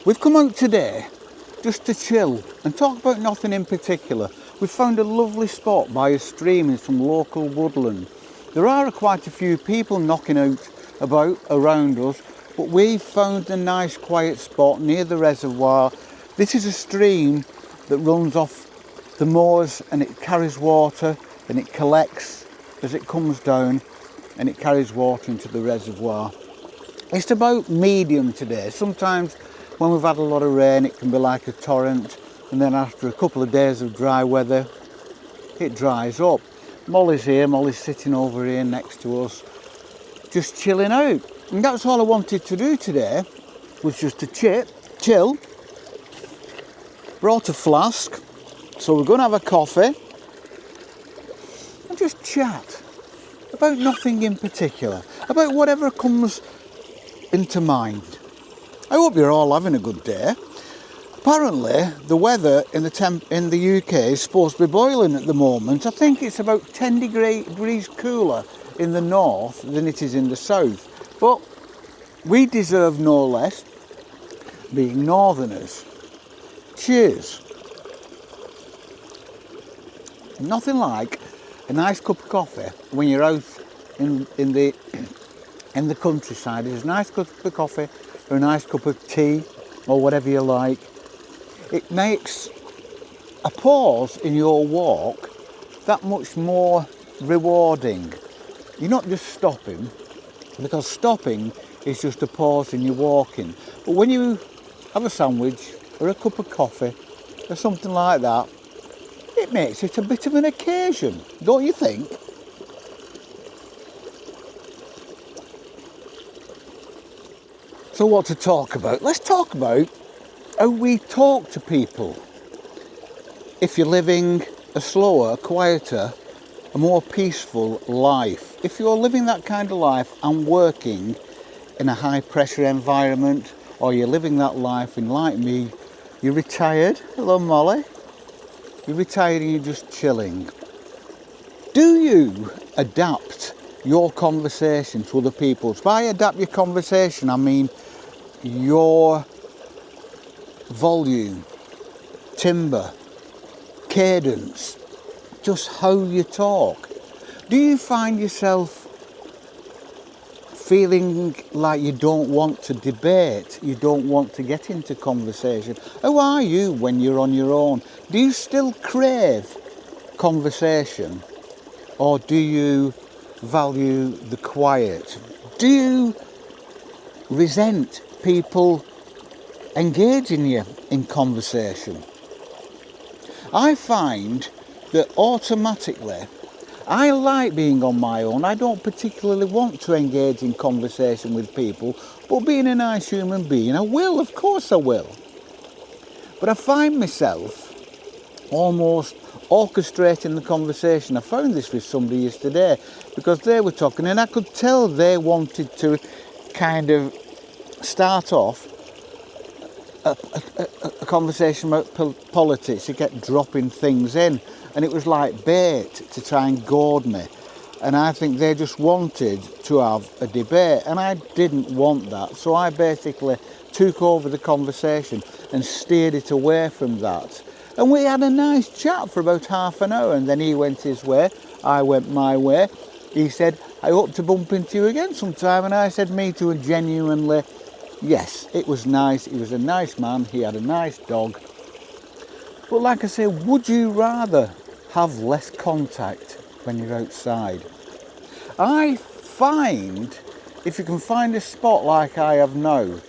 We've come out today just to chill and talk about nothing in particular. We've found a lovely spot by a stream in some local woodland. There are quite a few people knocking about around us, but we've found a nice quiet spot near the reservoir. This is a stream that runs off the moors and it carries water and it collects as it comes down and it carries water into the reservoir. It's about medium today. Sometimes when we've had a lot of rain it can be like a torrent, and then after a couple of days of dry weather it dries up. Molly's here, Molly's sitting over here next to us, just chilling out. And that's all I wanted to do today, was just to chill. Brought a flask, so we're going to have a coffee and just chat about nothing in particular, about whatever comes into mind. I hope you're all having a good day. Apparently the weather in the UK is supposed to be boiling at the moment. I think it's about 10 degrees cooler in the north than it is in the south. But we deserve no less, being northerners. Cheers. Nothing like a nice cup of coffee when you're out in the countryside. It's a nice cup of coffee or a nice cup of tea or whatever you like. It makes a pause in your walk that much more rewarding. You're not just stopping, because stopping is just a pause in your walking. But when you have a sandwich or a cup of coffee or something like that, it makes it a bit of an occasion, don't you think? So what to talk about? Let's talk about how we talk to people. If you're living a slower, quieter, a more peaceful life, if you're living that kind of life and working in a high pressure environment, or you're living that life and like me, you're retired. Hello Molly. You're retired and you're just chilling. Do you adapt your conversation to other people's? By adapt your conversation, I mean your volume, timbre, cadence, just how you talk. Do you find yourself feeling like you don't want to debate, you don't want to get into conversation? How are you when you're on your own? Do you still crave conversation, or do you value the quiet? Do you resent people engaging you in conversation? I find that automatically I like being on my own. I don't particularly want to engage in conversation with people, but being a nice human being, I will, of course I will. But I find myself almost orchestrating the conversation. I found this with somebody yesterday because they were talking and I could tell they wanted to kind of start off a conversation about politics. You get dropping things in, and it was like bait to try and goad me. And I think they just wanted to have a debate, and I didn't want that. So I basically took over the conversation and steered it away from that. And we had a nice chat for about half an hour, and then he went his way, I went my way. He said, I hope to bump into you again sometime, and I said, me too, and genuinely, yes, it was nice. He was a nice man. He had a nice dog. But like I say, would you rather have less contact when you're outside? I find if you can find a spot like I have now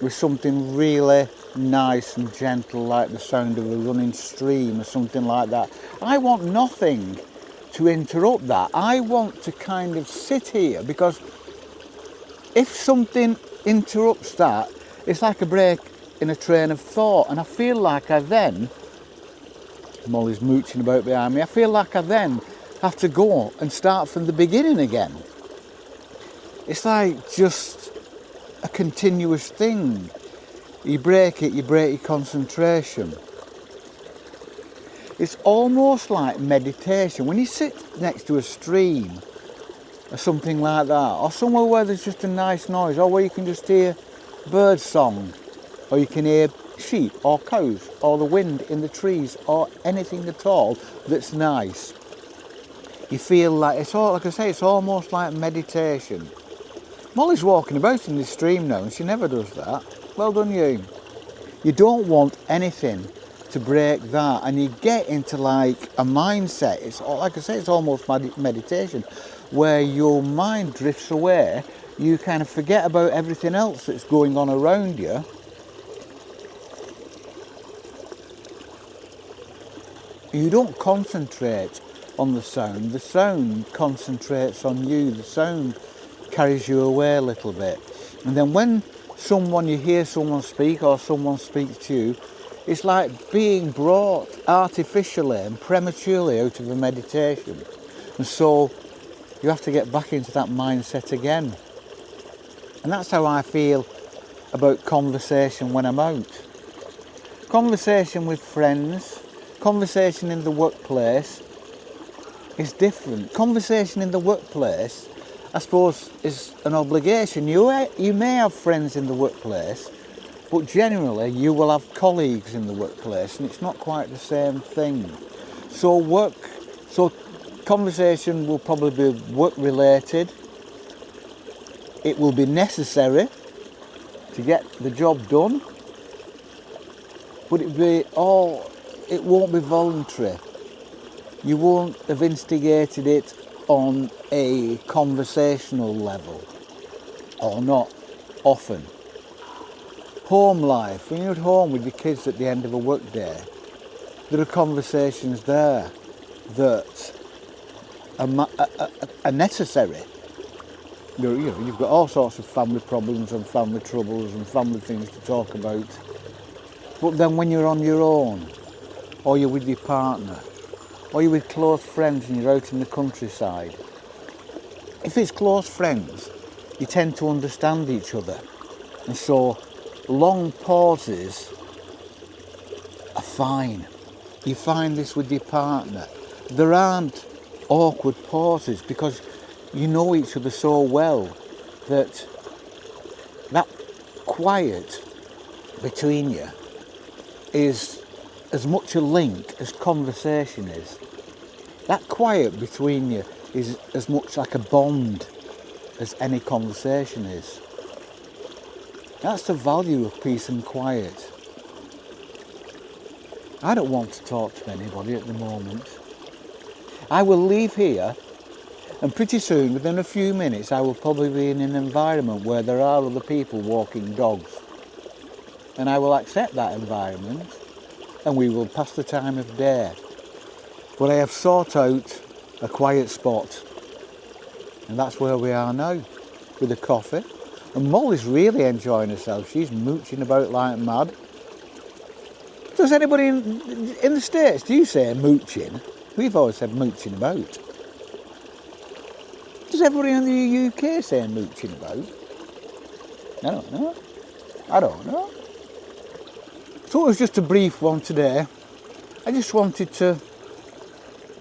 with something really nice and gentle, like the sound of a running stream or something like that, I want nothing to interrupt that. I want to kind of sit here, because if something interrupts that, it's like a break in a train of thought, and I feel like I then, Molly's mooching about behind me, I feel like I then have to go and start from the beginning again. It's like just a continuous thing. You break it, you break your concentration. It's almost like meditation. When you sit next to a stream or something like that, or somewhere where there's just a nice noise, or where you can just hear bird song, or you can hear sheep or cows or the wind in the trees or anything at all that's nice. You feel like, it's all, like I say, it's almost like meditation. Molly's walking about in the stream now and she never does that. Well done you. You don't want anything to break that, and you get into like a mindset. It's like I say, it's almost meditation, where your mind drifts away. You kind of forget about everything else that's going on around you. You don't concentrate on the sound concentrates on you, the sound carries you away a little bit. And then when you hear someone speak or someone speaks to you, it's like being brought artificially and prematurely out of a meditation. And so you have to get back into that mindset again. And that's how I feel about conversation when I'm out. Conversation with friends, conversation in the workplace is different. Conversation in the workplace, I suppose, is an obligation. You may have friends in the workplace, but generally you will have colleagues in the workplace, and it's not quite the same thing. So conversation will probably be work related. It will be necessary to get the job done, but it won't be voluntary. You won't have instigated it on a conversational level, or not often. Home life, when you're at home with your kids at the end of a work day, there are conversations there that are necessary. You've got all sorts of family problems and family troubles and family things to talk about. But then when you're on your own, or you're with your partner, or you're with close friends and you're out in the countryside, if it's close friends, you tend to understand each other. And so long pauses are fine. You find this with your partner. There aren't awkward pauses because you know each other so well that quiet between you is as much a link as conversation is. That quiet between you is as much like a bond as any conversation is. That's the value of peace and quiet. I don't want to talk to anybody at the moment. I will leave here, and pretty soon, within a few minutes, I will probably be in an environment where there are other people walking dogs. And I will accept that environment, and we will pass the time of day. But I have sought out a quiet spot, and that's where we are now, with a coffee. And Molly's really enjoying herself. She's mooching about like mad. Does anybody in the States, do you say mooching? We've always said mooching about. Does everybody in the UK say mooching about? I don't know. So it was just a brief one today. I just wanted to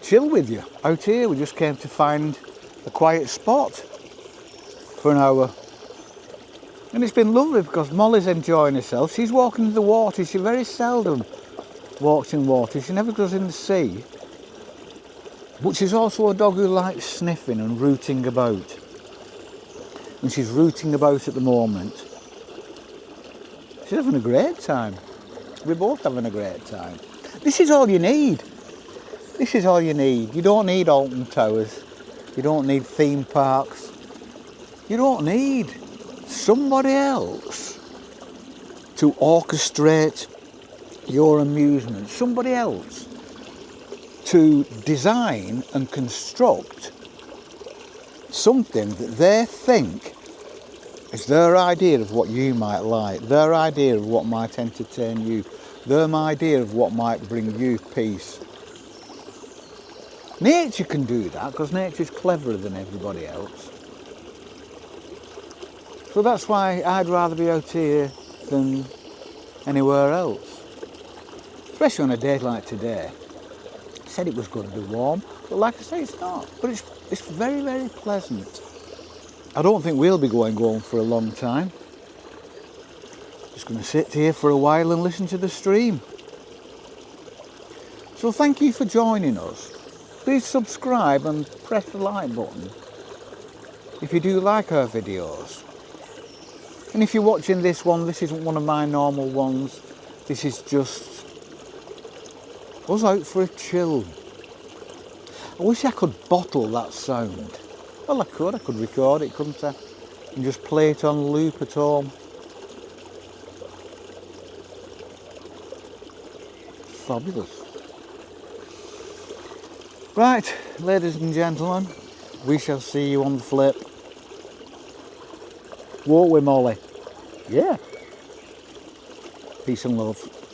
chill with you out here. We just came to find a quiet spot for an hour. And it's been lovely because Molly's enjoying herself. She's walking in the water. She very seldom walks in water. She never goes in the sea. But she's also a dog who likes sniffing and rooting about. And she's rooting about at the moment. She's having a great time. We're both having a great time. This is all you need. This is all you need. You don't need Alton Towers. You don't need theme parks. You don't need somebody else to orchestrate your amusement. Somebody else to design and construct something that they think is their idea of what you might like, their idea of what might entertain you, their idea of what might bring you peace. Nature can do that because nature's cleverer than everybody else. So that's why I'd rather be out here than anywhere else. Especially on a day like today. I said it was going to be warm, but like I say, it's not. But it's very, very pleasant. I don't think we'll be going home for a long time. Just going to sit here for a while and listen to the stream. So thank you for joining us. Please subscribe and press the like button if you do like our videos. And if you're watching this one, this isn't one of my normal ones. This is just us out for a chill. I wish I could bottle that sound. Well, I could record it, couldn't I? And just play it on loop at home. Fabulous. Right, ladies and gentlemen, we shall see you on the flip. Won't we, Molly? Yeah. Peace and love.